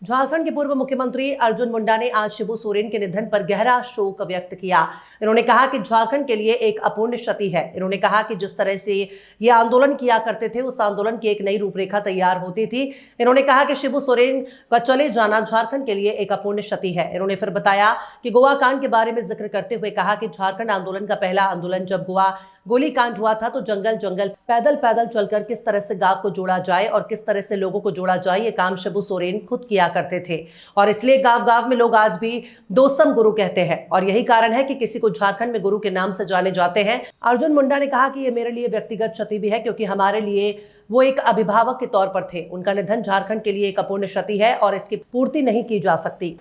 झारखंड के पूर्व मुख्यमंत्री अर्जुन मुंडा ने आज शिबू सोरेन के निधन पर गहरा शोक व्यक्त किया। इन्होंने कहा कि झारखंड के लिए एक अपूर्ण क्षति है। इन्होंने कहा कि जिस तरह से ये आंदोलन किया करते थे, उस आंदोलन की एक नई रूपरेखा तैयार होती थी। इन्होंने कहा कि शिबू सोरेन का चले जाना झारखंड के लिए एक अपूर्ण क्षति है। इन्होंने फिर बताया कि गोवा कांड के बारे में जिक्र करते हुए कहा कि झारखंड आंदोलन का पहला आंदोलन जब गोवा गोली कांड हुआ था तो जंगल जंगल पैदल पैदल चलकर किस तरह से गांव को जोड़ा जाए और किस तरह से लोगों को जोड़ा जाए, ये काम शिबू सोरेन खुद किया करते थे। और इसलिए गांव गांव में लोग आज भी दोसम गुरु कहते हैं और यही कारण है कि किसी को झारखंड में गुरु के नाम से जाने जाते हैं। अर्जुन मुंडा ने कहा कि ये मेरे लिए व्यक्तिगत क्षति भी है, क्योंकि हमारे लिए वो एक अभिभावक के तौर पर थे। उनका निधन झारखंड के लिए एक अपूर्ण क्षति है और इसकी पूर्ति नहीं की जा सकती।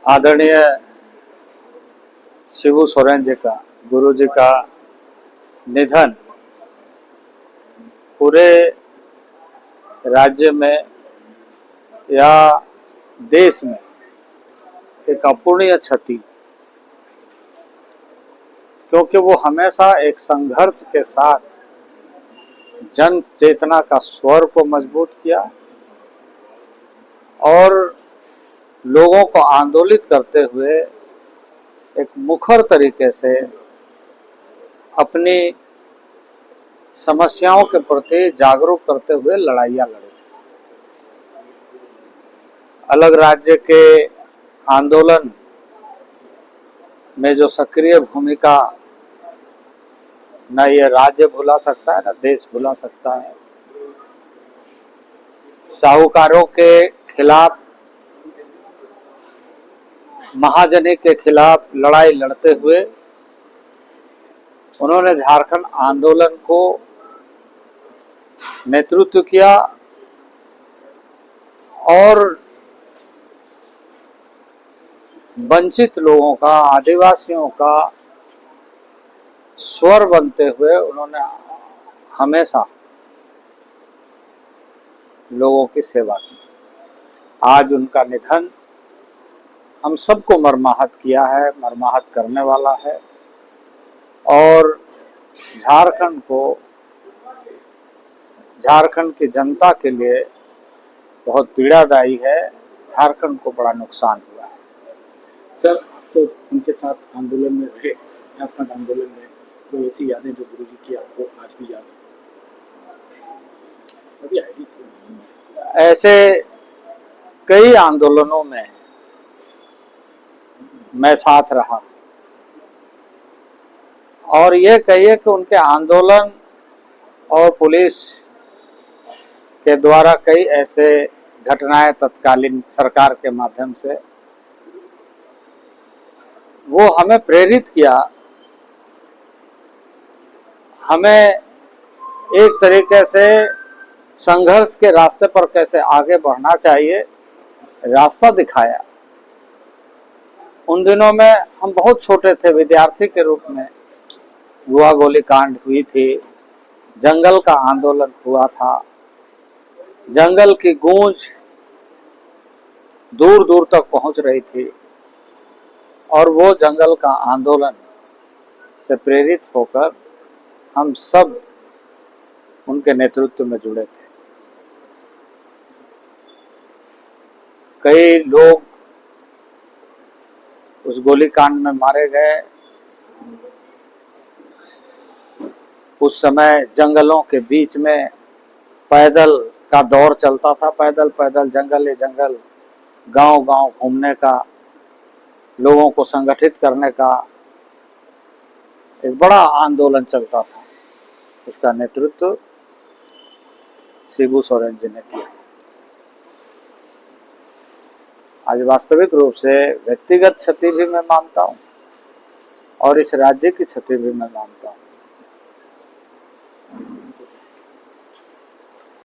आदरणीय शिबू सोरेन जी का, गुरु जी का निधन पूरे राज्य में या देश में एक अपूर्णीय क्षति, क्योंकि वो हमेशा एक संघर्ष के साथ जन चेतना का स्वर को मजबूत किया और लोगों को आंदोलित करते हुए एक मुखर तरीके से अपनी समस्याओं के प्रति जागरूक करते हुए लड़ाइयाँ लड़ी। अलग राज्य के आंदोलन में जो सक्रिय भूमिका न ये राज्य भुला सकता है, न देश भुला सकता है। साहूकारों के खिलाफ, महाजनी के खिलाफ लड़ाई लड़ते हुए उन्होंने झारखंड आंदोलन को नेतृत्व किया और वंचित लोगों का, आदिवासियों का स्वर बनते हुए उन्होंने हमेशा लोगों की सेवा की। आज उनका निधन हम सबको मर्माहत किया है, मर्माहत करने वाला है और झारखंड को, झारखंड की जनता के लिए बहुत पीड़ादायी है। झारखंड को बड़ा नुकसान हुआ है। सर, आप तो उनके साथ आंदोलन में रहे, झारखंड आंदोलन में, तो ऐसी यादें जो गुरु जी की आपको आज भी याद अभी आएगी? ऐसे कई आंदोलनों में मैं साथ रहा और ये कहिए कि उनके आंदोलन और पुलिस के द्वारा कई ऐसे घटनाएं तत्कालीन सरकार के माध्यम से वो हमें प्रेरित किया, हमें एक तरीके से संघर्ष के रास्ते पर कैसे आगे बढ़ना चाहिए रास्ता दिखाया। उन दिनों में हम बहुत छोटे थे, विद्यार्थी के रूप में गोवा गोली कांड हुई थी, जंगल का आंदोलन हुआ था, जंगल की गूंज दूर दूर तक पहुंच रही थी और वो जंगल का आंदोलन से प्रेरित होकर हम सब उनके नेतृत्व में जुड़े थे। कई लोग उस गोलीकांड में मारे गए। उस समय जंगलों के बीच में पैदल का दौर चलता था, पैदल पैदल जंगल ही जंगल, गांव गांव घूमने का, लोगों को संगठित करने का एक बड़ा आंदोलन चलता था। उसका नेतृत्व शिबू सोरेन जी ने किया। आज वास्तविक रूप से व्यक्तिगत क्षति भी मैं मानता हूं और इस राज्य की क्षति भी मैं मानता हूं।